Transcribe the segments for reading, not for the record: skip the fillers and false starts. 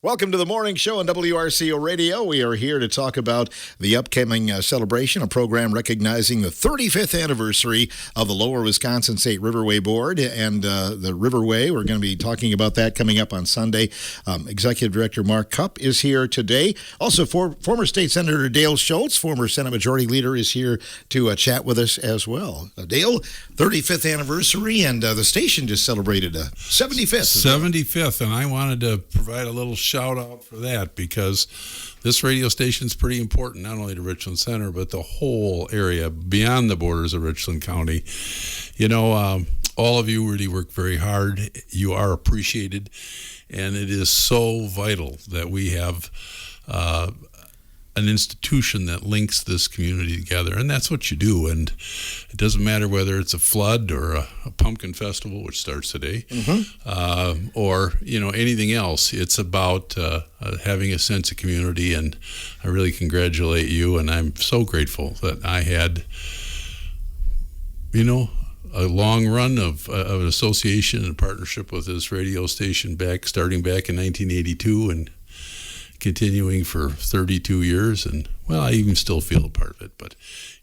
Welcome to the morning show on WRCO Radio. We are here to talk about the upcoming celebration, a program recognizing the 35th anniversary of the Lower Wisconsin State Riverway Board and the Riverway. We're going to be talking about that coming up on Sunday. Executive Director Mark Cupp is here today. Also, former State Senator Dale Schultz, former Senate Majority Leader, is here to chat with us as well. Dale, 35th anniversary, and the station just celebrated a 75th. 75th, and I wanted to provide a little shout out for that because this radio station is pretty important, not only to Richland Center, but the whole area beyond the borders of Richland County. You know, all of you really work very hard. You are appreciated, and it is so vital that we have an institution that links this community together, and that's what you do. And it doesn't matter whether it's a flood or a pumpkin festival, which starts today, or anything else. It's about having a sense of community, and I really congratulate you. And I'm so grateful that I had, a long run of an association and partnership with this radio station starting back in 1982 and continuing for 32 years, and I even still feel a part of it, but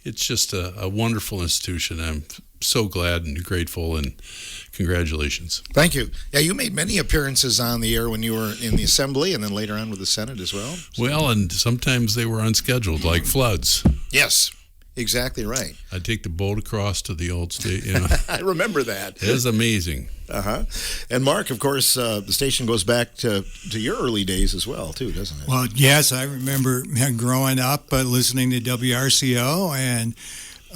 it's just a wonderful institution. I'm so glad and grateful, and congratulations. Thank you. Yeah, you made many appearances on the air when you were in the Assembly and then later on with the Senate as well. Well, and sometimes they were unscheduled, like floods. Yes. Exactly right. I'd take the boat across to the old state. I remember that. It was amazing. And Mark, of course, the station goes back to your early days as well, too, doesn't it? Well, yes, I remember growing up listening to WRCO and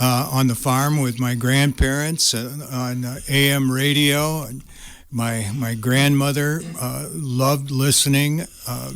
on the farm with my grandparents on AM radio. And my grandmother loved listening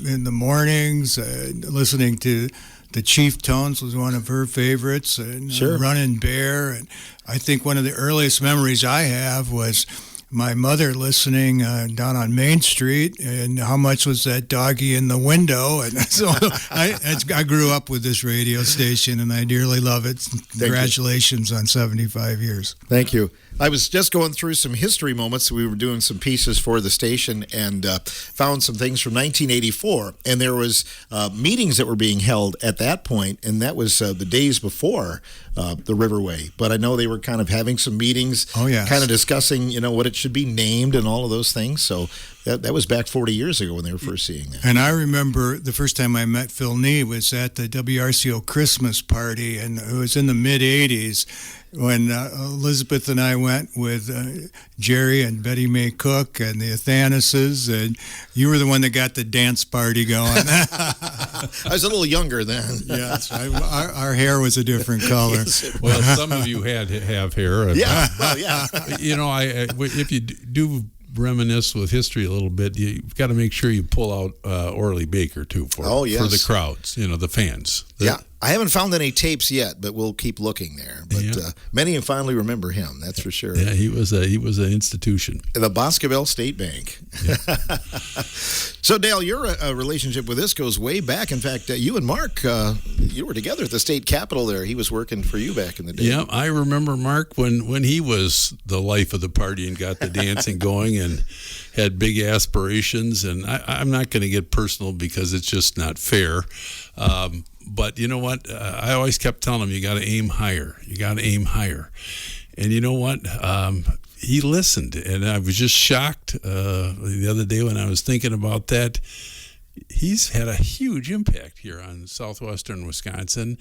in the mornings, listening to the Chief Tones was one of her favorites, and sure. Running Bear. And I think one of the earliest memories I have was my mother listening down on Main Street, and how much was that doggy in the window? And so I grew up with this radio station, and I dearly love it. Congratulations on 75 years. Thank you. I was just going through some history moments. We were doing some pieces for the station and found some things from 1984. And there was meetings that were being held at that point, and that was the days before the Riverway. But I know they were kind of having some meetings, kind of discussing, what it should be named and all of those things. So that was back 40 years ago when they were first seeing that. And I remember the first time I met Phil Nee was at the WRCO Christmas party, and it was in the mid-'80s. When Elizabeth and I went with Jerry and Betty Mae Cook and the Athanases, and you were the one that got the dance party going. I was a little younger then. Yes, our hair was a different color. Well, some of you have hair. Yeah, well, yeah. If you do reminisce with history a little bit, you've got to make sure you pull out Orly Baker, too, for the crowds, the fans. I haven't found any tapes yet, but we'll keep looking there. But many finally remember him, that's for sure. Yeah, he was an institution. The Boscoville State Bank. Yeah. So, Dale, your relationship with this goes way back. In fact, you and Mark, you were together at the state capitol there. He was working for you back in the day. Yeah, I remember Mark when he was the life of the party and got the dancing going and had big aspirations. And I'm not going to get personal because it's just not fair. But you know what? I always kept telling him, you got to aim higher. You got to aim higher. And you know what? He listened. And I was just shocked the other day when I was thinking about that. He's had a huge impact here on southwestern Wisconsin.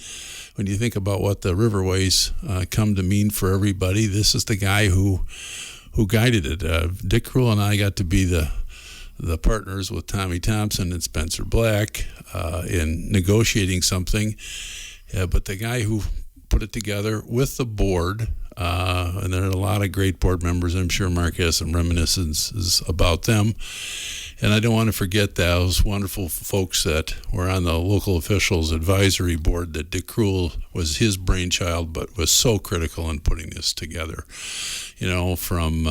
When you think about what the Riverways come to mean for everybody, this is the guy who guided it. Dick Krull and I got to be the partners with Tommy Thompson and Spencer Black in negotiating something. But the guy who put it together with the board, and there are a lot of great board members. I'm sure Mark has some reminiscences about them. And I don't want to forget those wonderful folks that were on the local officials advisory board that Dick Krull was his brainchild, but was so critical in putting this together. From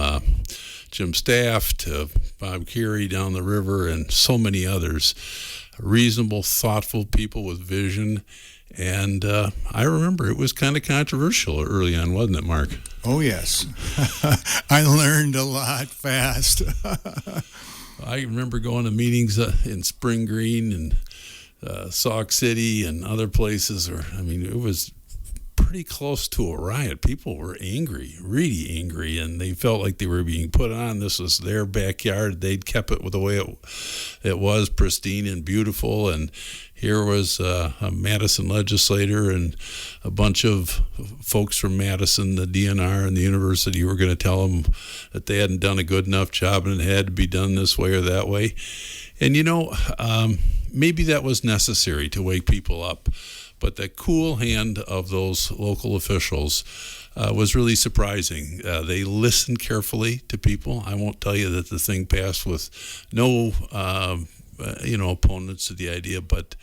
Jim Staff to Bob Carey down the river and so many others. Reasonable, thoughtful people with vision. And I remember it was kind of controversial early on, wasn't it, Mark? Oh, yes. I learned a lot fast. I remember going to meetings in Spring Green and Sauk City and other places. It was pretty close to a riot. People were angry, really angry, and they felt like they were being put on. This was their backyard. They'd kept it the way it was, pristine and beautiful. And here was a Madison legislator and a bunch of folks from Madison, the DNR, and the university were going to tell them that they hadn't done a good enough job and it had to be done this way or that way. And, maybe that was necessary to wake people up. But the cool hand of those local officials was really surprising. They listened carefully to people. I won't tell you that the thing passed with no, opponents to the idea, but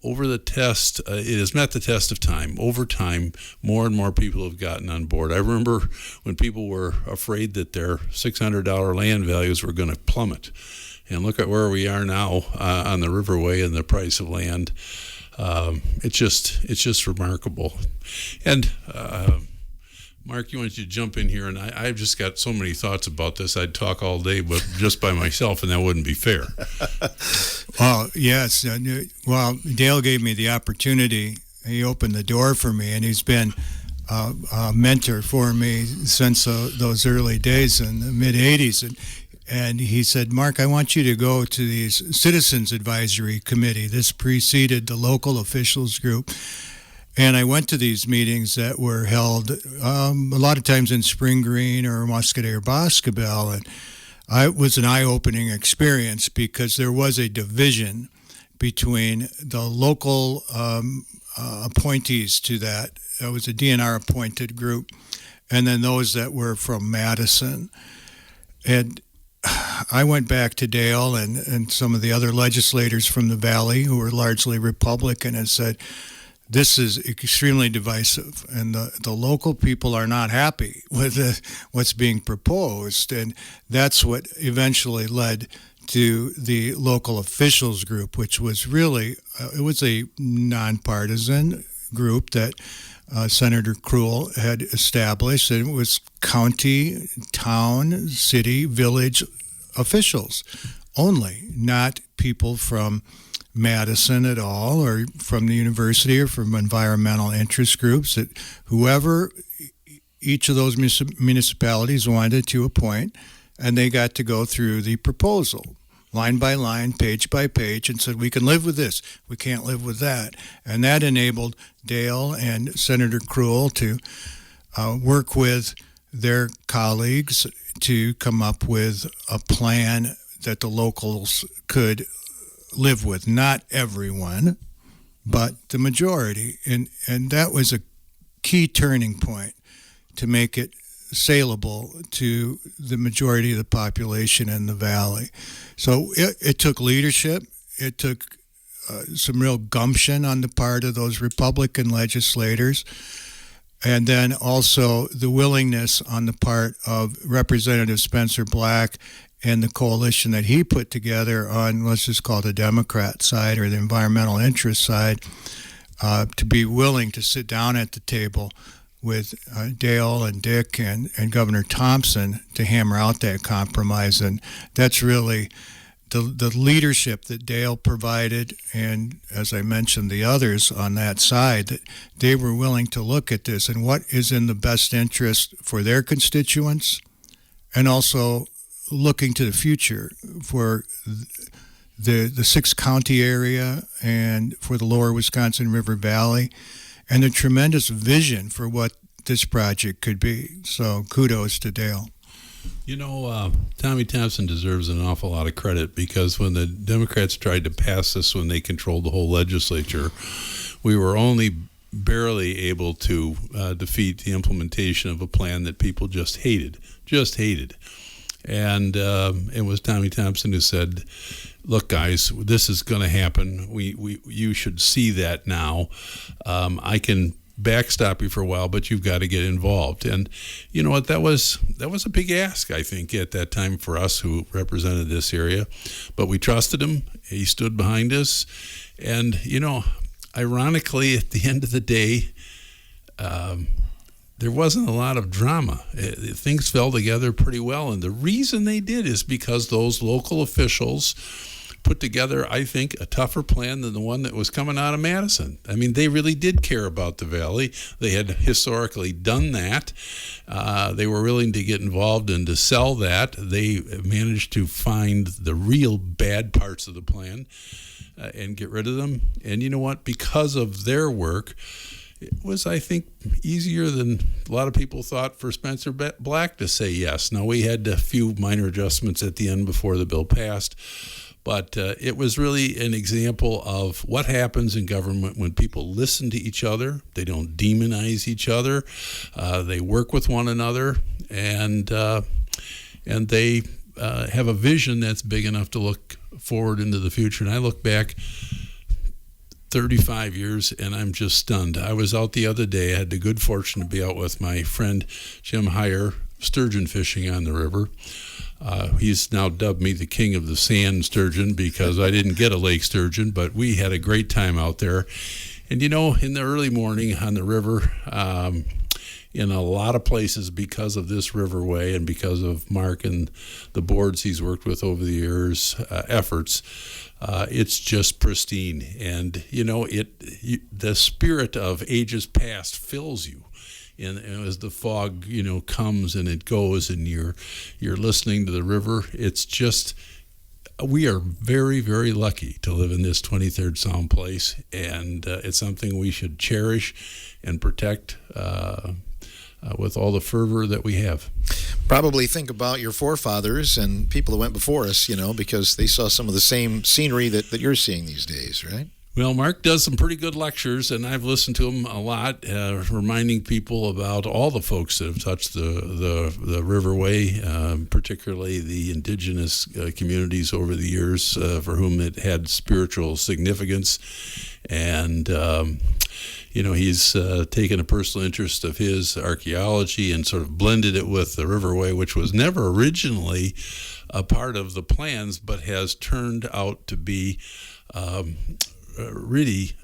over the test, it has met the test of time. Over time, more and more people have gotten on board. I remember when people were afraid that their $600 land values were going to plummet. And look at where we are now on the Riverway and the price of land. It's just remarkable. And Mark, you wanted to jump in here, and I've just got so many thoughts about this. I'd talk all day, but just by myself, and that wouldn't be fair. Well, yes. Well, Dale gave me the opportunity. He opened the door for me, and he's been a mentor for me since those early days in the mid-'80s. And he said, Mark, I want you to go to the Citizens Advisory Committee. This preceded the local officials group. And I went to these meetings that were held a lot of times in Spring Green or Muscadet or Boscobel. And it was an eye-opening experience because there was a division between the local appointees to that. It was a DNR-appointed group, and then those that were from Madison. And I went back to Dale and some of the other legislators from the Valley who were largely Republican and said, this is extremely divisive, and the local people are not happy with what's being proposed. And that's what eventually led to the local officials group, which was really, it was a nonpartisan group that Senator Krull had established. And it was county, town, city, village officials only, not people from Madison at all, or from the university, or from environmental interest groups. That whoever each of those municipalities wanted to appoint, and they got to go through the proposal line by line, page by page, and said, we can live with this, we can't live with that. And that enabled Dale and Senator Krull to work with their colleagues to come up with a plan that the locals could live with. Not everyone, but the majority. And that was a key turning point to make it saleable to the majority of the population in the Valley. So it took leadership. It took some real gumption on the part of those Republican legislators. And then also the willingness on the part of Representative Spencer Black and the coalition that he put together on, let's just call it the Democrat side or the environmental interest side, to be willing to sit down at the table with Dale and Dick and Governor Thompson to hammer out that compromise. And that's really the leadership that Dale provided, and as I mentioned, the others on that side, that they were willing to look at this and what is in the best interest for their constituents, and also looking to the future for the 6-county area and for the lower Wisconsin River Valley, and the tremendous vision for what this project could be. So kudos to Dale. You know, Tommy Thompson deserves an awful lot of credit, because when the Democrats tried to pass this when they controlled the whole legislature, we were only barely able to defeat the implementation of a plan that people just hated. And it was Tommy Thompson who said, look, guys, this is going to happen. You should see that now. I can backstop you for a while, but you've got to get involved. And you know what? That was a big ask, I think, at that time for us who represented this area. But we trusted him. He stood behind us. And, you know, ironically, at the end of the day, there wasn't a lot of drama. Things fell together pretty well, and the reason they did is because those local officials put together, I think, a tougher plan than the one that was coming out of Madison. I mean, they really did care about the valley. They had historically done that. They were willing to get involved and to sell that. They managed to find the real bad parts of the plan and get rid of them. And you know what? Because of their work, it was, I think, easier than a lot of people thought for Spencer Black to say yes. Now, we had a few minor adjustments at the end before the bill passed, but it was really an example of what happens in government when people listen to each other. They don't demonize each other. They work with one another, and they have a vision that's big enough to look forward into the future. And I look back 35 years, and I'm just stunned. I was out the other day. I had the good fortune to be out with my friend Jim Heyer, sturgeon fishing on the river. He's now dubbed me the king of the sand sturgeon because I didn't get a lake sturgeon, but we had a great time out there. And, you know, in the early morning on the river, in a lot of places because of this Riverway and because of Mark and the boards he's worked with over the years' efforts, it's just pristine. And, you know, the spirit of ages past fills you. And as the fog, you know, comes and it goes and you're listening to the river, it's just, we are very, very lucky to live in this 23rd Sound place, and it's something we should cherish and protect with all the fervor that we have. Probably think about your forefathers and people that went before us, you know, because they saw some of the same scenery that you're seeing these days, right? Well, Mark does some pretty good lectures, and I've listened to him a lot, reminding people about all the folks that have touched the Riverway, particularly the indigenous communities over the years for whom it had spiritual significance. And, you know, he's taken a personal interest of his archaeology and sort of blended it with the Riverway, which was never originally a part of the plans, but has turned out to be really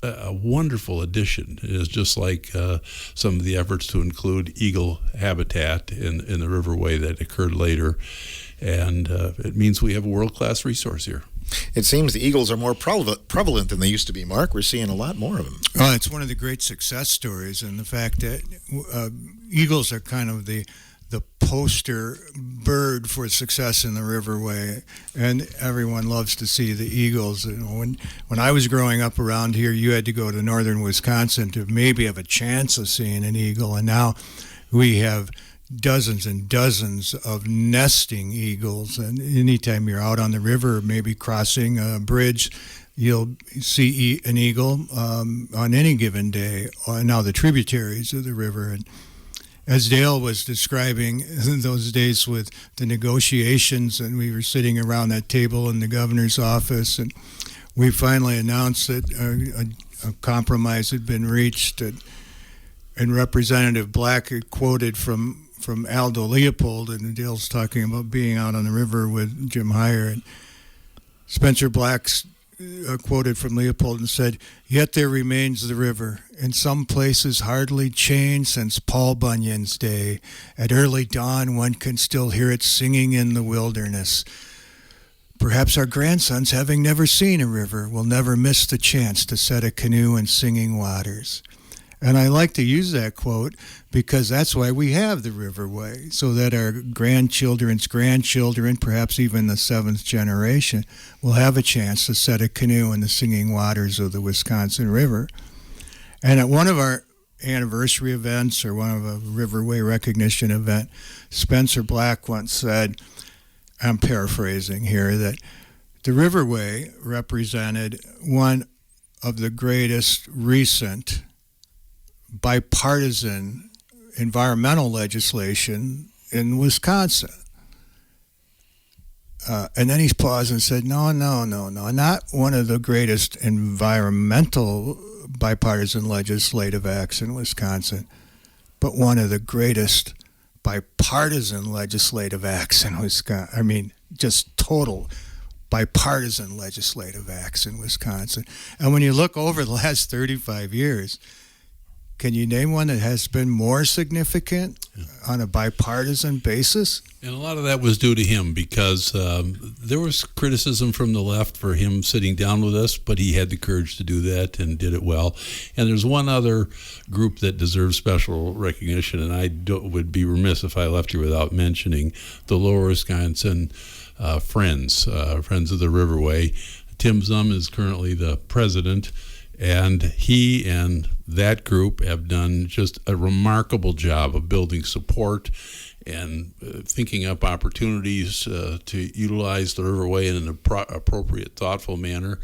a wonderful addition. It is just like some of the efforts to include eagle habitat in the Riverway that occurred later. And it means we have a world-class resource here. It seems the eagles are more prevalent than they used to be, Mark. We're seeing a lot more of them. It's one of the great success stories, and the fact that eagles are kind of the poster bird for success in the Riverway, and everyone loves to see the eagles. You know, when I was growing up around here, you had to go to northern Wisconsin to maybe have a chance of seeing an eagle, and now we have dozens and dozens of nesting eagles. And anytime you're out on the river, maybe crossing a bridge, you'll see an eagle on any given day. Now the tributaries of the river. And as Dale was describing those days with the negotiations, and we were sitting around that table in the governor's office, and we finally announced that a compromise had been reached, and Representative Black had quoted from Aldo Leopold, and Dale's talking about being out on the river with Jim Heyer, and Spencer Black's quoted from Leopold and said, "Yet there remains the river, in some places hardly changed since Paul Bunyan's day. At early dawn one can still hear it singing in the wilderness. Perhaps our grandsons, having never seen a river, will never miss the chance to set a canoe in singing waters." And I like to use that quote because that's why we have the Riverway, so that our grandchildren's grandchildren, perhaps even the seventh generation, will have a chance to set a canoe in the singing waters of the Wisconsin River. And at one of our anniversary events, or one of a Riverway recognition event, Spencer Black once said, I'm paraphrasing here, that the Riverway represented one of the greatest recent bipartisan environmental legislation in Wisconsin. And then he paused and said, no, not one of the greatest environmental bipartisan legislative acts in Wisconsin, but one of the greatest bipartisan legislative acts in Wisconsin. I mean, just total bipartisan legislative acts in Wisconsin. And when you look over the last 35 years, can you name one that has been more significant on a bipartisan basis? And a lot of that was due to him because there was criticism from the left for him sitting down with us, but he had the courage to do that and did it well. And there's one other group that deserves special recognition, and I would be remiss if I left you without mentioning the Lower Wisconsin Friends of the Riverway. Tim Zum is currently the president, and he and that group have done just a remarkable job of building support and thinking up opportunities to utilize the Riverway in an appropriate, thoughtful manner.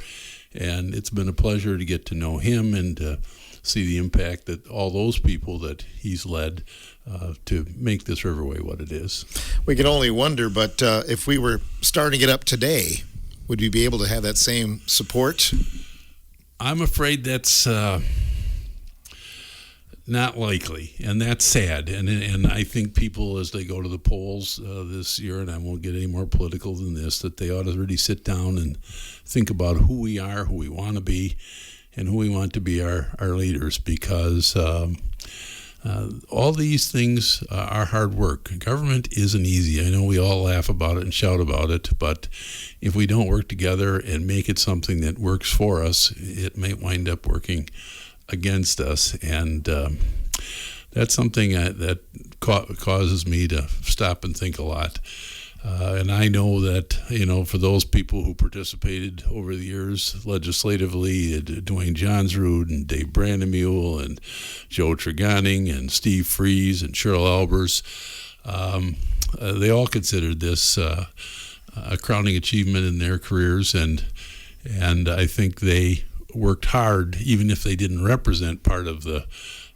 And it's been a pleasure to get to know him and to see the impact that all those people that he's led to make this Riverway what it is. We can only wonder, but if we were starting it up today, would you be able to have that same support? I'm afraid that's not likely, and that's sad. And I think people, as they go to the polls this year, and I won't get any more political than this, that they ought to really sit down and think about who we are, who we want to be, and who we want to be our leaders, because all these things are hard work. Government isn't easy. I know we all laugh about it and shout about it, but if we don't work together and make it something that works for us, it may wind up working against us. And that's something that causes me to stop and think a lot. And I know that, for those people who participated over the years legislatively, Dwayne Johnsrud and Dave Brandemule and Joe Tregoning and Steve Freeze and Cheryl Albers, they all considered this a crowning achievement in their careers, and I think they worked hard, even if they didn't represent part of the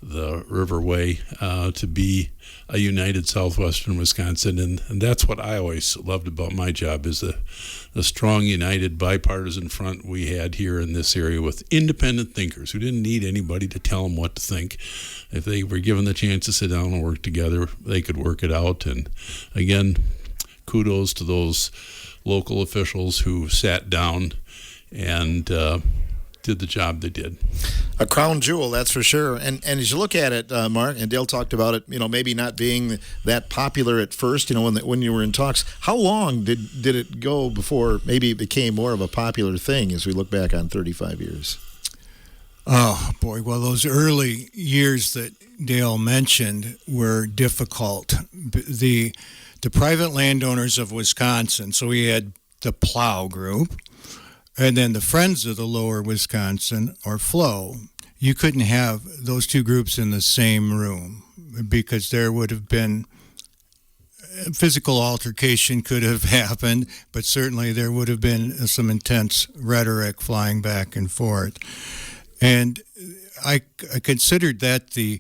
Riverway, to be a united southwestern Wisconsin, and that's what I always loved about my job, is the strong, united, bipartisan front we had here in this area with independent thinkers who didn't need anybody to tell them what to think. If they were given the chance to sit down and work together, they could work it out. And again, kudos to those local officials who sat down and did the job they did. A crown jewel, that's for sure. And as you look at it, Mark, and Dale talked about it, maybe not being that popular at first, when you were in talks. How long did it go before maybe it became more of a popular thing as we look back on 35 years? Oh, boy. Well, those early years that Dale mentioned were difficult. The private landowners of Wisconsin, so we had the Plow Group, and then the Friends of the Lower Wisconsin, or FLOW. You couldn't have those two groups in the same room because there would have been physical altercation could have happened, but certainly there would have been some intense rhetoric flying back and forth. And I considered that the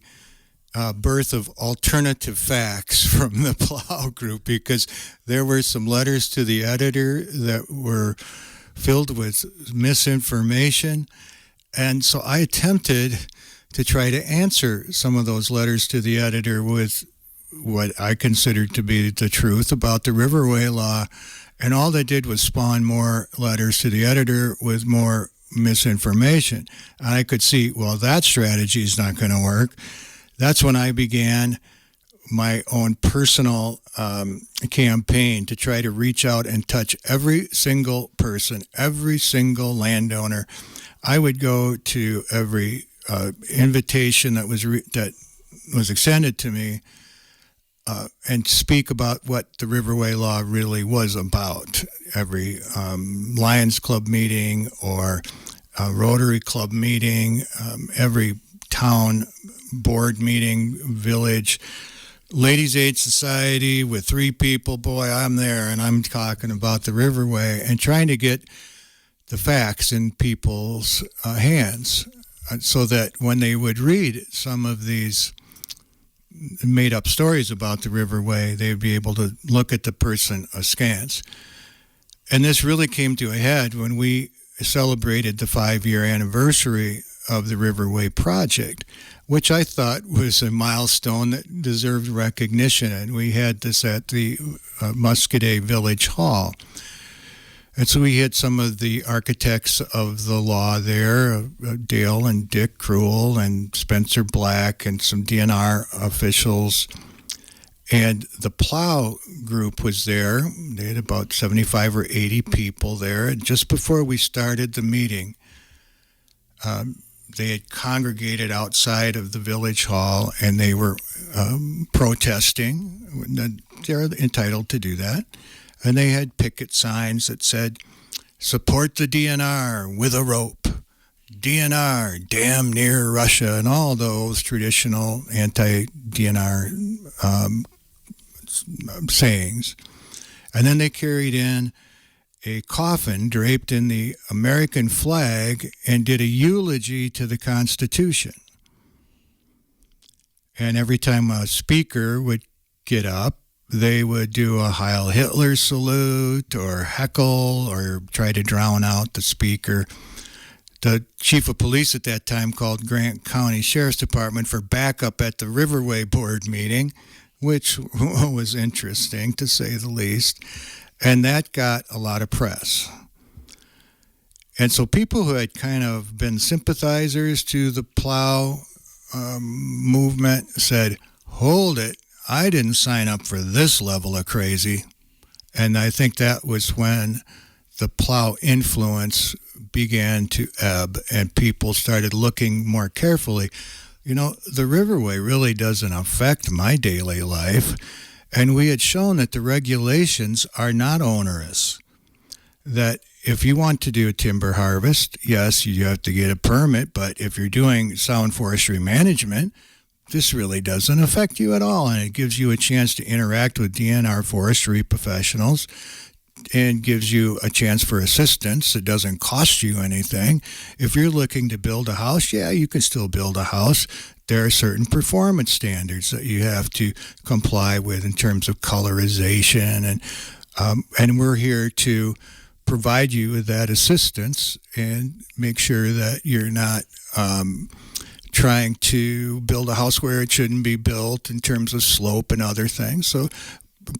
birth of alternative facts from the Plow Group, because there were some letters to the editor that were filled with misinformation. And so I attempted to try to answer some of those letters to the editor with what I considered to be the truth about the Riverway law. And all they did was spawn more letters to the editor with more misinformation. And I could see, well, that strategy is not going to work. That's when I began my own personal campaign to try to reach out and touch every single person, every single landowner. I would go to every invitation that was extended to me and speak about what the Riverway law really was about. Every Lions Club meeting or Rotary Club meeting, every town board meeting, village, Ladies' Aid Society with 3 people. Boy, I'm there, and I'm talking about the Riverway and trying to get the facts in people's hands so that when they would read some of these made-up stories about the Riverway, they'd be able to look at the person askance. And this really came to a head when we celebrated the 5-year anniversary of the Riverway project, which I thought was a milestone that deserved recognition. And we had this at the Muscadet Village Hall. And so we had some of the architects of the law there, Dale and Dick Cruel and Spencer Black and some DNR officials. And the plow group was there. They had about 75 or 80 people there. And just before we started the meeting, they had congregated outside of the village hall, and they were protesting. They're entitled to do that. And they had picket signs that said, "Support the DNR with a rope. DNR, damn near Russia," and all those traditional anti-DNR sayings. And then they carried in a coffin draped in the American flag and did a eulogy to the Constitution. And every time a speaker would get up, they would do a Heil Hitler salute or heckle or try to drown out the speaker. The chief of police at that time called Grant County Sheriff's Department for backup at the Riverway board meeting, which was interesting to say the least. And that got a lot of press. And so people who had kind of been sympathizers to the plow movement said, "Hold it, I didn't sign up for this level of crazy." And I think that was when the plow influence began to ebb and people started looking more carefully. You know, the Riverway really doesn't affect my daily life. And we had shown that the regulations are not onerous. That if you want to do a timber harvest, yes, you have to get a permit, but if you're doing sound forestry management, this really doesn't affect you at all. And it gives you a chance to interact with DNR forestry professionals and gives you a chance for assistance. It doesn't cost you anything. If you're looking to build a house, yeah, you can still build a house. There are certain performance standards that you have to comply with in terms of colorization, and we're here to provide you with that assistance and make sure that you're not trying to build a house where it shouldn't be built in terms of slope and other things. So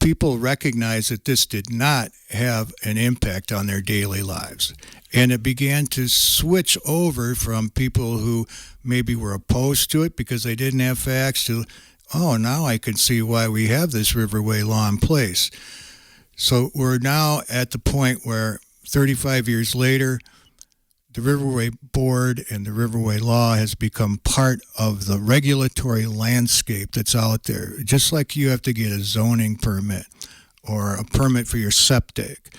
people recognize that this did not have an impact on their daily lives. And it began to switch over from people who maybe were opposed to it because they didn't have facts to, oh, now I can see why we have this Riverway law in place. So we're now at the point where 35 years later, the Riverway Board and the Riverway Law has become part of the regulatory landscape that's out there. Just like you have to get a zoning permit or a permit for your septic,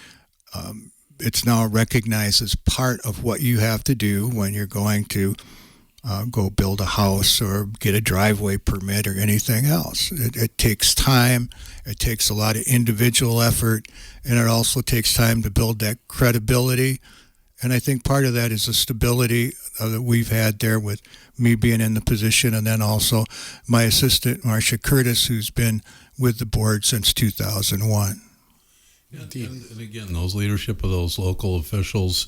it's now recognized as part of what you have to do when you're going to go build a house or get a driveway permit or anything else. It takes time, it takes a lot of individual effort, and it also takes time to build that credibility. And I think part of that is the stability that we've had there with me being in the position, and then also my assistant, Marcia Curtis, who's been with the board since 2001. And again, those leadership of those local officials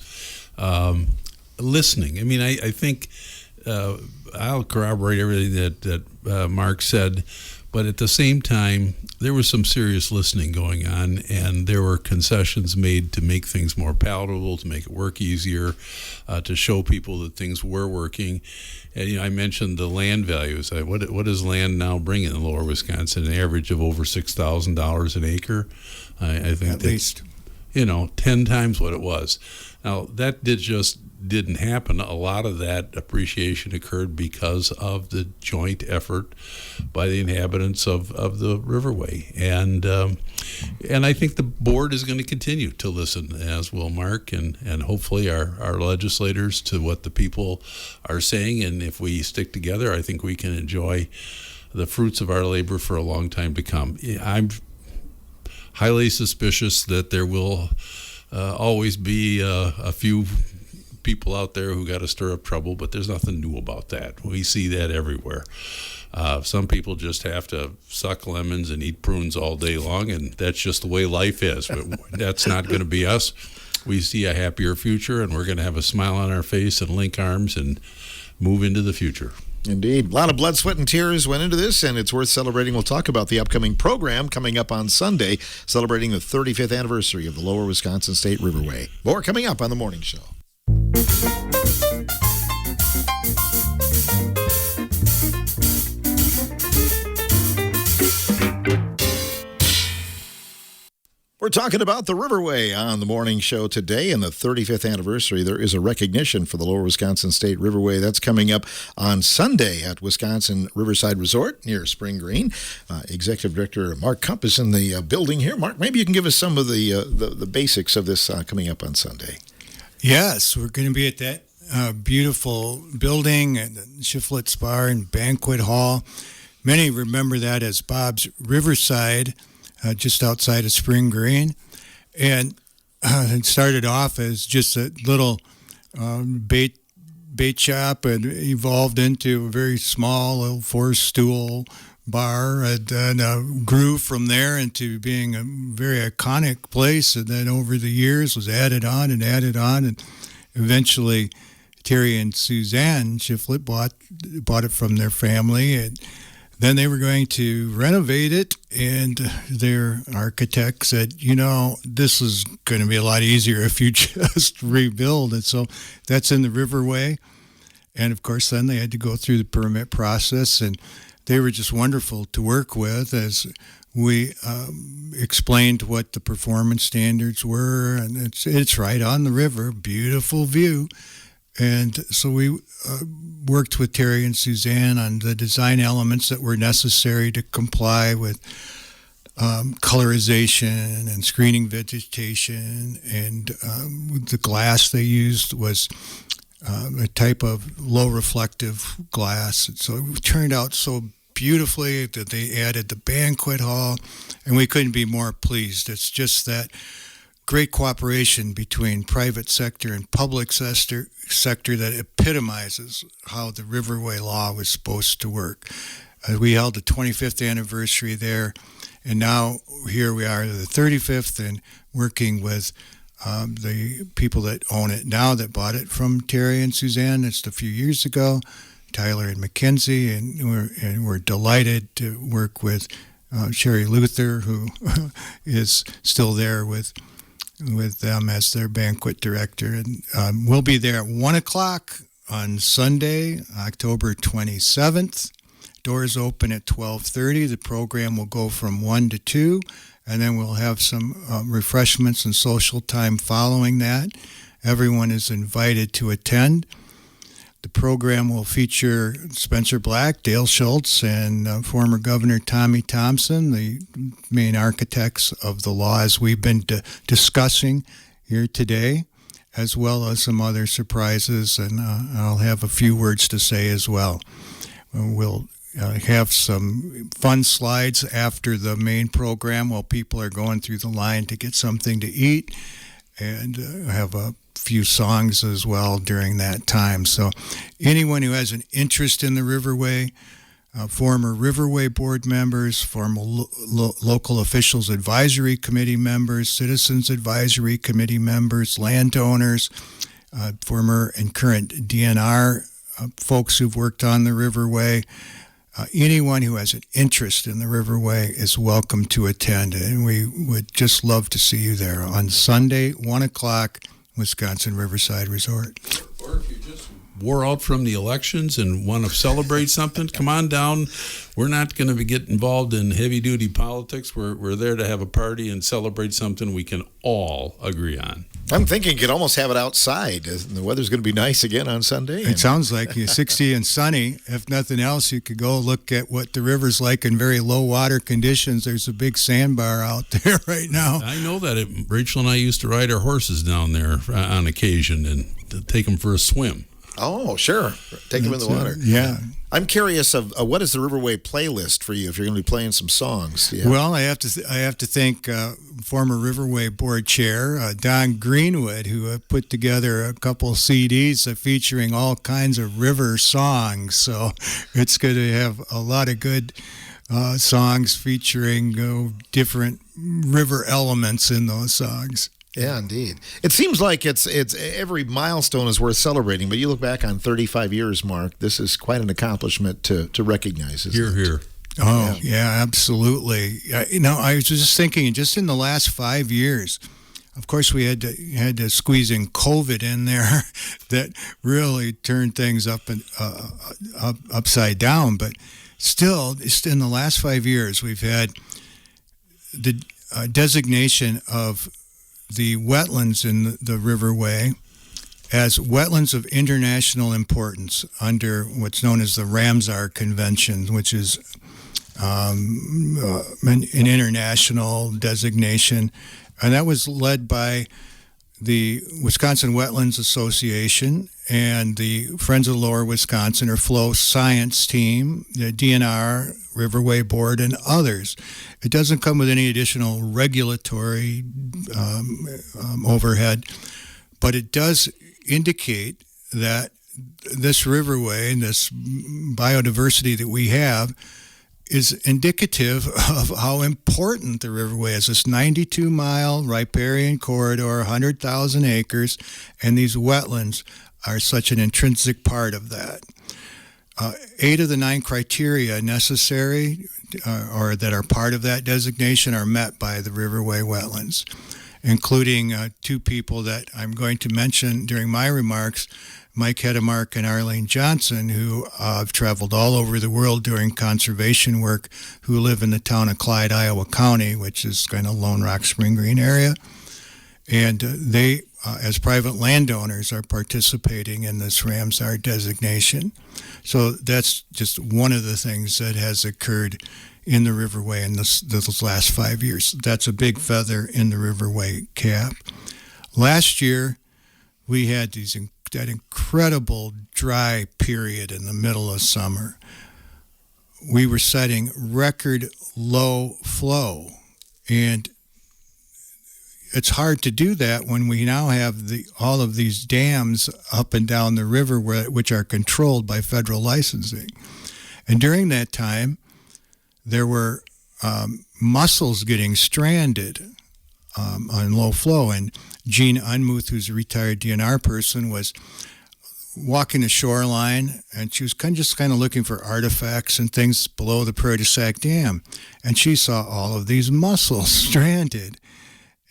listening. I mean, I think I'll corroborate everything that Mark said, but at the same time, there was some serious listening going on, and there were concessions made to make things more palatable, to make it work easier, to show people that things were working. And I mentioned the land values. What does land now bring in Lower Wisconsin? An average of over $6,000 an acre. I think at least 10 times what it was. Now that didn't happen. A lot of that appreciation occurred because of the joint effort by the inhabitants of the Riverway, and I think the board is going to continue to listen, as will Mark, and hopefully our legislators, to what the people are saying. And if we stick together, I think we can enjoy the fruits of our labor for a long time to come. I'm highly suspicious that there will always be a few people out there who got to stir up trouble, but there's nothing new about that. We see that everywhere. Some people just have to suck lemons and eat prunes all day long, and that's just the way life is. But that's not going to be us. We see a happier future, and we're going to have a smile on our face and link arms and move into the future. Indeed. A lot of blood, sweat, and tears went into this, and it's worth celebrating. We'll talk about the upcoming program coming up on Sunday, celebrating the 35th anniversary of the Lower Wisconsin State Riverway. More coming up on The Morning Show. We're talking about the Riverway on the morning show today and the 35th anniversary. There is a recognition for the Lower Wisconsin State Riverway. That's coming up on Sunday at Wisconsin Riverside Resort near Spring Green. Executive Director Mark Kump is in the building here. Mark, maybe you can give us some of the basics of this coming up on Sunday. Yes, we're going to be at that beautiful building at the Shiflets Bar and Banquet Hall. Many remember that as Bob's Riverside, just outside of Spring Green. And it started off as just a little bait shop and evolved into a very small little four-stool bar, and then grew from there into being a very iconic place. And then over the years was added on, and eventually Terry and Suzanne Shiflett bought it from their family, and then they were going to renovate it, and their architect said, this is going to be a lot easier if you just rebuild it. So that's in the Riverway. And, of course, then they had to go through the permit process, and they were just wonderful to work with as we explained what the performance standards were. And it's right on the river, beautiful view. And so we worked with Terry and Suzanne on the design elements that were necessary to comply with colorization and screening vegetation. And the glass they used was a type of low reflective glass. And so it turned out so beautifully that they added the banquet hall, and we couldn't be more pleased. It's just that great cooperation between private sector and public sector that epitomizes how the Riverway law was supposed to work. We held the 25th anniversary there, and now here we are, the 35th, and working with the people that own it now that bought it from Terry and Suzanne. It's a few years ago, Tyler and Mackenzie, and we're delighted to work with Sherry Luther, who is still there with them as their banquet director. And we'll be there at 1 o'clock on Sunday, October 27th. Doors open at 12:30. The program will go from 1 to 2, and then we'll have some refreshments and social time following that. Everyone is invited to attend. The program will feature Spencer Black, Dale Schultz, and former Governor Tommy Thompson, the main architects of the laws we've been discussing here today, as well as some other surprises, and I'll have a few words to say as well. We'll have some fun slides after the main program while people are going through the line to get something to eat, and have a few songs as well during that time. So anyone who has an interest in the Riverway, former Riverway board members, former local officials advisory committee members, citizens advisory committee members, landowners, former and current DNR folks who've worked on the Riverway, anyone who has an interest in the Riverway is welcome to attend, and we would just love to see you there on Sunday, 1 o'clock, Wisconsin Riverside Resort. Or if you just wore out from the elections and want to celebrate something, come on down. We're not going to get involved in heavy-duty politics. We're there to have a party and celebrate something we can all agree on. I'm thinking you could almost have it outside. The weather's going to be nice again on Sunday. It sounds like 60 and sunny. If nothing else, you could go look at what the river's like in very low water conditions. There's a big sandbar out there right now. I know that. Rachel and I used to ride our horses down there on occasion and take them for a swim. Oh, sure. Take them in the water. Yeah. I'm curious of what is the Riverway playlist for you if you're going to be playing some songs? Yeah. Well, I have to thank former Riverway board chair Don Greenwood, who put together a couple CDs featuring all kinds of river songs. So it's going to have a lot of good songs featuring different river elements in those songs. Yeah, indeed. It seems like it's every milestone is worth celebrating, but you look back on 35 years, Mark, this is quite an accomplishment to recognize. Hear, hear. Oh, yeah, absolutely. I was just thinking, just in the last 5 years, of course, we had to squeeze in COVID in there that really turned things upside down. But still, just in the last 5 years, we've had the designation of the wetlands in the Riverway as wetlands of international importance under what's known as the Ramsar Convention, which is an international designation. And that was led by the Wisconsin Wetlands Association and the Friends of Lower Wisconsin, or FLOW Science Team, the DNR, Riverway Board, and others. It doesn't come with any additional regulatory overhead, but it does indicate that this riverway and this biodiversity that we have is indicative of how important the Riverway is. This 92-mile riparian corridor, 100,000 acres, and these wetlands are such an intrinsic part of that. 8 of the 9 criteria necessary or that are part of that designation are met by the Riverway wetlands, including 2 people that I'm going to mention during my remarks, Mike Hedemark and Arlene Johnson, who have traveled all over the world doing conservation work, who live in the town of Clyde, Iowa County, which is kind of Lone Rock, Spring Green area. And they, as private landowners, are participating in this Ramsar designation. So that's just one of the things that has occurred in the Riverway in those last 5 years. That's a big feather in the Riverway cap. Last year, we had that incredible dry period in the middle of summer. We were setting record low flow, and it's hard to do that when we now have all of these dams up and down the river which are controlled by federal licensing. And during that time, there were mussels getting stranded on low flow, and Gene Unmuth, who's a retired DNR person, was walking the shoreline, and she was just kind of looking for artifacts and things below the Prairie du Sac Dam, and she saw all of these mussels stranded.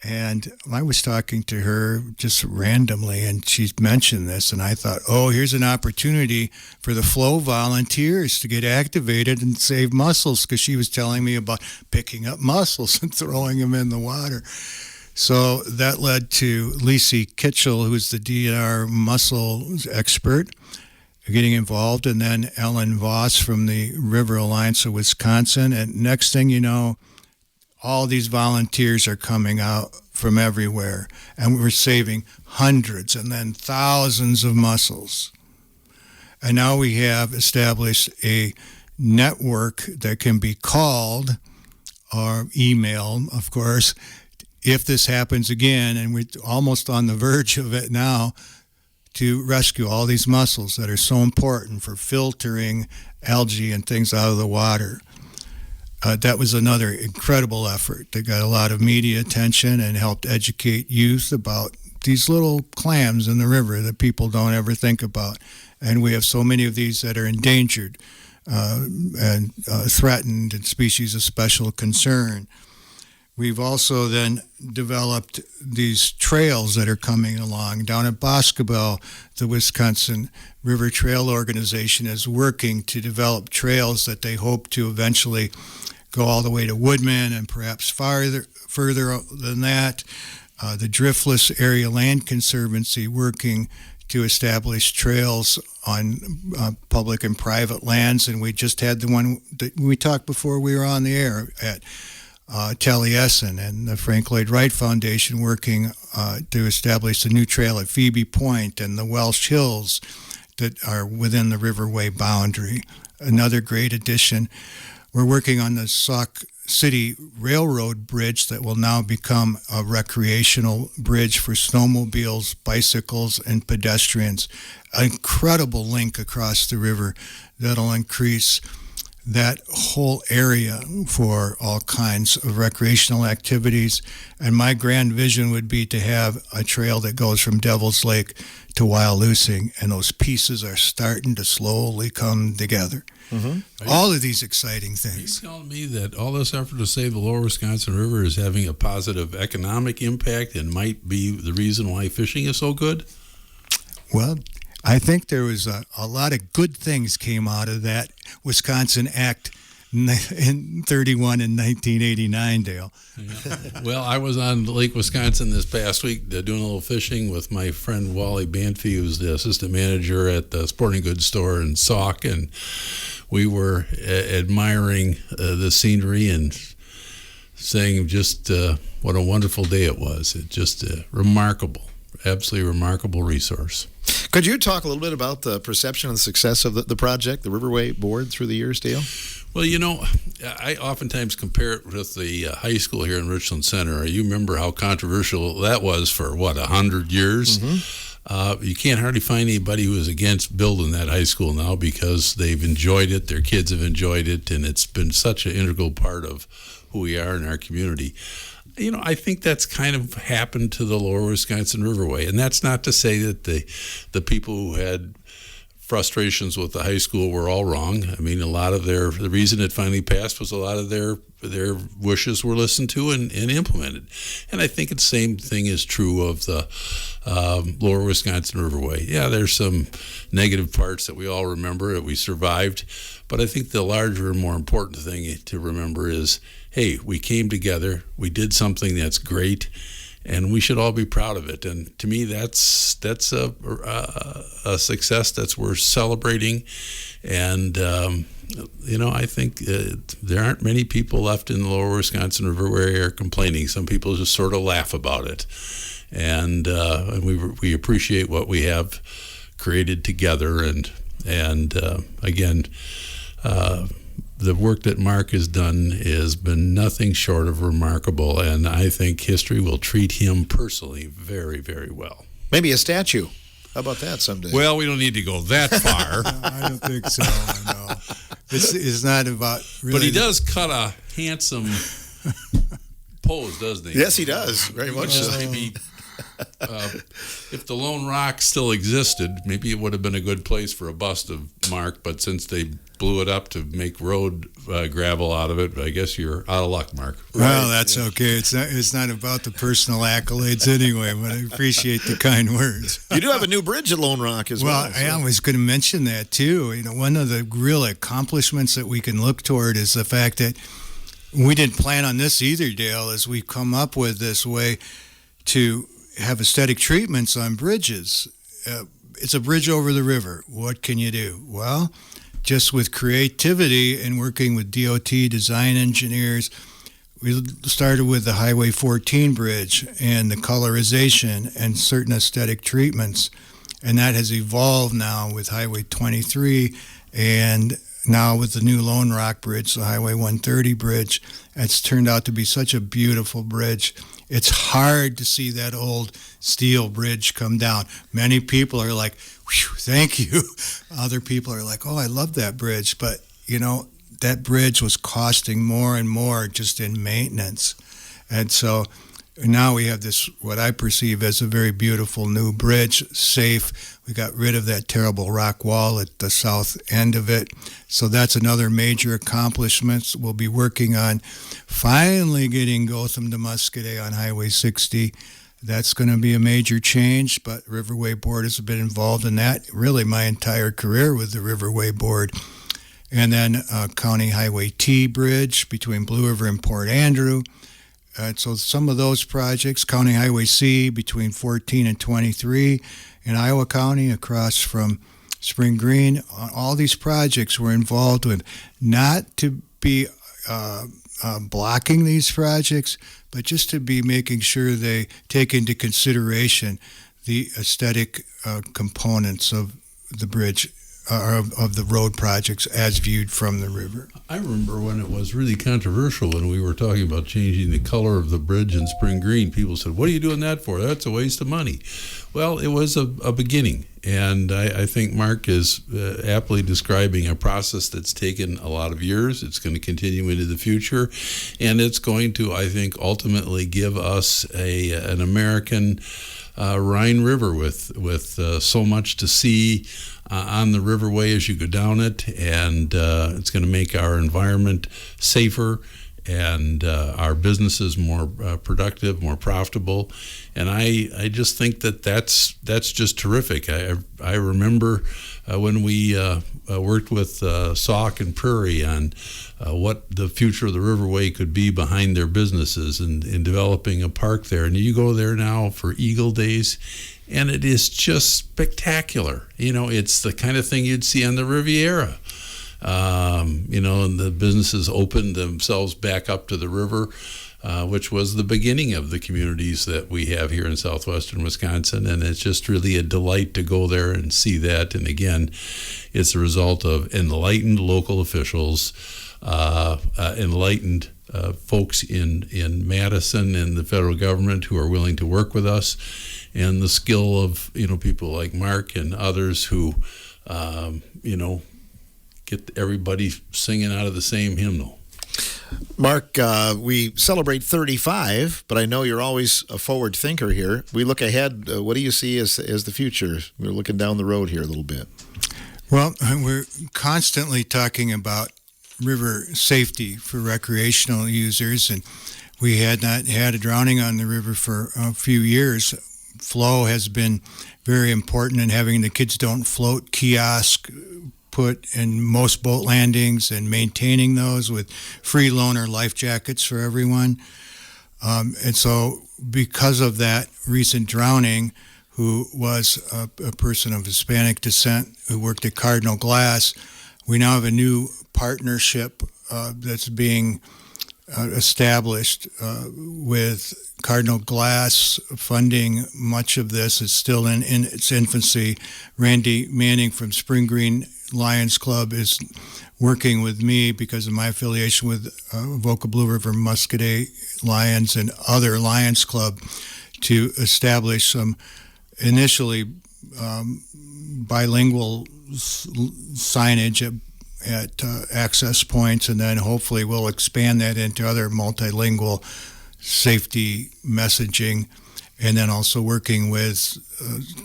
And I was talking to her just randomly, and she mentioned this, and I thought, oh, here's an opportunity for the FLOW volunteers to get activated and save mussels, because she was telling me about picking up mussels and throwing them in the water. So that led to Lacey Kitchell, who's the DNR mussel expert, getting involved, and then Ellen Voss from the River Alliance of Wisconsin. And next thing you know, all these volunteers are coming out from everywhere, and we're saving hundreds and then thousands of mussels. And now we have established a network that can be called or emailed, of course, if this happens again, and we're almost on the verge of it now, to rescue all these mussels that are so important for filtering algae and things out of the water. That was another incredible effort that got a lot of media attention and helped educate youth about these little clams in the river that people don't ever think about. And we have so many of these that are endangered and threatened and species of special concern. We've also then developed these trails that are coming along. Down at Boscobel, the Wisconsin River Trail Organization is working to develop trails that they hope to eventually go all the way to Woodman and perhaps further than that. The Driftless Area Land Conservancy working to establish trails on public and private lands. And we just had the one that we talked before we were on the air at Taliesin, and the Frank Lloyd Wright Foundation working to establish a new trail at Phoebe Point and the Welsh Hills that are within the Riverway boundary. Another great addition. We're working on the Sauk City Railroad Bridge that will now become a recreational bridge for snowmobiles, bicycles, and pedestrians. An incredible link across the river that'll increase that whole area for all kinds of recreational activities. And my grand vision would be to have a trail that goes from Devil's Lake to Wyalusing, and those pieces are starting to slowly come together. All of these exciting things. Are you telling me that all this effort to save the Lower Wisconsin River is having a positive economic impact and might be the reason why fishing is so good? Well, I think there was a lot of good things came out of that Wisconsin Act in 31 in 1989, Dale. Yeah. Well, I was on Lake Wisconsin this past week doing a little fishing with my friend Wally Banfi, who's the assistant manager at the sporting goods store in Sauk, and we were admiring the scenery and saying just what a wonderful day it was. It's just remarkable, absolutely remarkable resource. Could you talk a little bit about the perception and the success of the project, the Riverway Board, through the years, Dale? Well, I oftentimes compare it with the high school here in Richland Center. You remember how controversial that was for, 100 years? You can't hardly find anybody who is against building that high school now because they've enjoyed it, their kids have enjoyed it, and it's been such an integral part of who we are in our community. I think that's kind of happened to the Lower Wisconsin Riverway, and that's not to say that the people who had frustrations with the high school were all wrong. I mean, a lot of the reason it finally passed was a lot of their wishes were listened to and implemented. And I think the same thing is true of the Lower Wisconsin Riverway. Yeah, there's some negative parts that we all remember that we survived, but I think the larger and more important thing to remember is, hey, we came together, we did something that's great, and we should all be proud of it. And to me, that's a success that's worth celebrating. And I think there aren't many people left in the Lower Wisconsin Riverway area complaining. Some people just sort of laugh about it, and we appreciate what we have created together. And again. The work that Mark has done has been nothing short of remarkable, and I think history will treat him personally very, very well. Maybe a statue. How about that someday? Well, we don't need to go that far. I don't think so, no. It's not about really... But he does cut a handsome pose, doesn't he? Yes, he does. Very much so. Maybe if the Lone Rock still existed, maybe it would have been a good place for a bust of Mark, but since they blew it up to make road gravel out of it, I guess you're out of luck, Mark. Well, that's okay. It's not about the personal accolades anyway, but I appreciate the kind words. You do have a new bridge at Lone Rock as well. Well, I was going to mention that too. One of the real accomplishments that we can look toward is the fact that we didn't plan on this either, Dale, as we've come up with this way to have aesthetic treatments on bridges. It's a bridge over the river. What can you do? Well, just with creativity and working with DOT design engineers, we started with the Highway 14 bridge and the colorization and certain aesthetic treatments. And that has evolved now with Highway 23 and now with the new Lone Rock Bridge, the Highway 130 bridge. It's turned out to be such a beautiful bridge. It's hard to see that old steel bridge come down. Many people are like, "Whew, thank you." Other people are like, "Oh, I love that bridge." But, that bridge was costing more and more just in maintenance. And so now we have this, what I perceive as a very beautiful new bridge, safe. We got rid of that terrible rock wall at the south end of it. So that's another major accomplishment. We'll be working on finally getting Gotham to Muscadet on Highway 60. That's going to be a major change, but Riverway Board has been involved in that really my entire career with the Riverway Board. And then County Highway T Bridge between Blue River and Port Andrew. So some of those projects, County Highway C between 14 and 23 in Iowa County across from Spring Green, all these projects we're involved with, not to be blocking these projects, but just to be making sure they take into consideration the aesthetic components of the bridge of the road projects as viewed from the river. I remember when it was really controversial when we were talking about changing the color of the bridge in Spring Green. People said, "What are you doing that for? That's a waste of money." Well, it was a beginning, and I think Mark is aptly describing a process that's taken a lot of years. It's going to continue into the future, and it's going to, I think, ultimately give us an American Rhine River with so much to see on the Riverway as you go down it, and it's going to make our environment safer and our businesses more productive, more profitable. And I just think that's just terrific. I remember when we worked with Sauk and Prairie on what the future of the Riverway could be behind their businesses and in developing a park there. And you go there now for Eagle Days, and it is just spectacular. It's the kind of thing you'd see on the Riviera. And the businesses opened themselves back up to the river, which was the beginning of the communities that we have here in southwestern Wisconsin. And it's just really a delight to go there and see that. And again, it's a result of enlightened local officials, enlightened folks in Madison and the federal government who are willing to work with us, and the skill of people like Mark and others who get everybody singing out of the same hymnal. Mark, we celebrate 35, but I know you're always a forward thinker here. We look ahead. What do you see as the future? We're looking down the road here a little bit. Well, we're constantly talking about river safety for recreational users, and we had not had a drowning on the river for a few years. Flow has been very important in having the kids don't float kiosk put in most boat landings and maintaining those with free loaner life jackets for everyone. And so because of that recent drowning, who was a person of Hispanic descent who worked at Cardinal Glass, we now have a new partnership that's being established with Cardinal Glass funding much of this. It's still in its infancy. Randy Manning from Spring Green Lions Club is working with me because of my affiliation with Avoca Blue River Muscadet Lions and other Lions Club to establish some initially bilingual signage at access points, and then hopefully we'll expand that into other multilingual safety messaging, and then also working with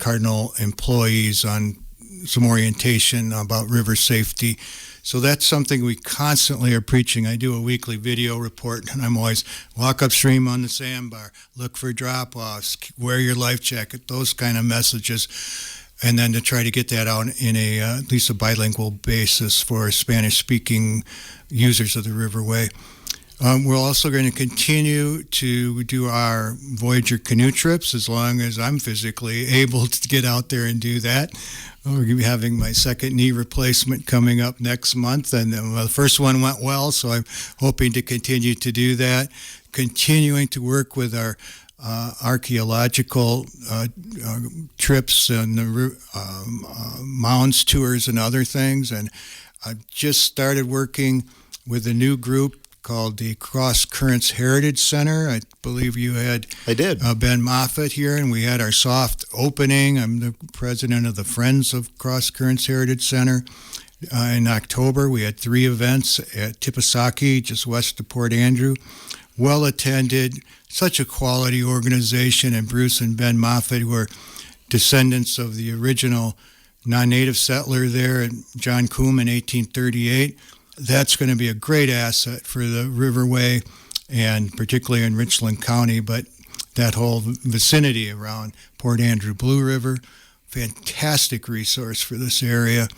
Cardinal employees on some orientation about river safety. So that's something we constantly are preaching. I do a weekly video report, and I'm always walk upstream on the sandbar, look for drop-offs, wear your life jacket, those kind of messages, and then to try to get that out in at least a bilingual basis for Spanish-speaking users of the Riverway. We're also going to continue to do our Voyager canoe trips as long as I'm physically able to get out there and do that. We're going to be having my second knee replacement coming up next month, and the first one went well, so I'm hoping to continue to do that. Continuing to work with our archaeological trips and the mounds tours and other things, and I've just started working with a new group called the Cross Currents Heritage Center. I believe you had I did. Ben Moffitt here, and we had our soft opening. I'm the president of the Friends of Cross Currents Heritage Center. In October, we had 3 events at Tipisaki, just west of Port Andrew. Well attended, such a quality organization, and Bruce and Ben Moffitt, who are descendants of the original non-native settler there, John Coombe in 1838. That's going to be a great asset for the Riverway, and particularly in Richland County, but that whole vicinity around Port Andrew Blue River. Fantastic resource for this area.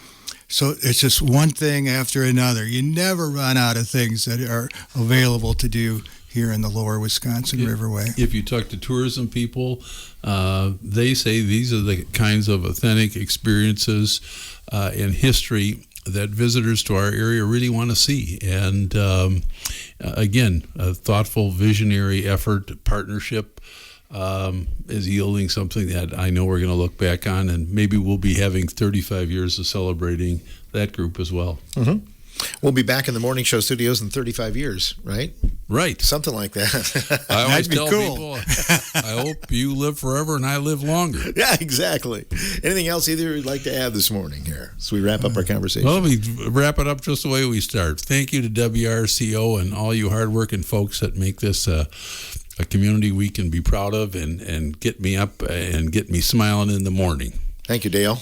So it's just one thing after another. You never run out of things that are available to do here in the lower Wisconsin Riverway. If you talk to tourism people, they say these are the kinds of authentic experiences in history that visitors to our area really want to see. And again, a thoughtful, visionary effort, partnership is yielding something that I know we're going to look back on, and maybe we'll be having 35 years of celebrating that group as well. Mm-hmm. We'll be back in the morning show studios in 35 years, right? Right. Something like that. I always That'd be tell cool. people, I hope you live forever and I live longer. Yeah, exactly. Anything else either you'd like to add this morning here as we wrap up our conversation? Well, let me wrap it up just the way we start. Thank you to WRCO and all you hardworking folks that make this a community we can be proud of and get me up and get me smiling in the morning. Thank you, Dale.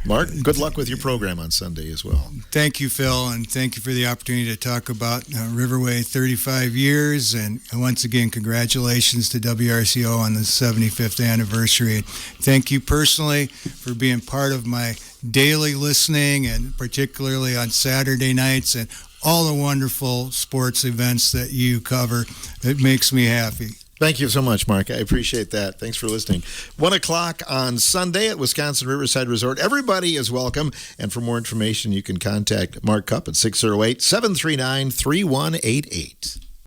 Mark, good luck with your program on Sunday as well. Thank you, Phil, and thank you for the opportunity to talk about Riverway 35 years. And once again, congratulations to WRCO on the 75th anniversary. Thank you personally for being part of my daily listening, and particularly on Saturday nights, and all the wonderful sports events that you cover. It makes me happy. Thank you so much, Mark. I appreciate that. Thanks for listening. 1 o'clock on Sunday at Wisconsin Riverside Resort. Everybody is welcome. And for more information, you can contact Mark Cupp at 608-739-3188.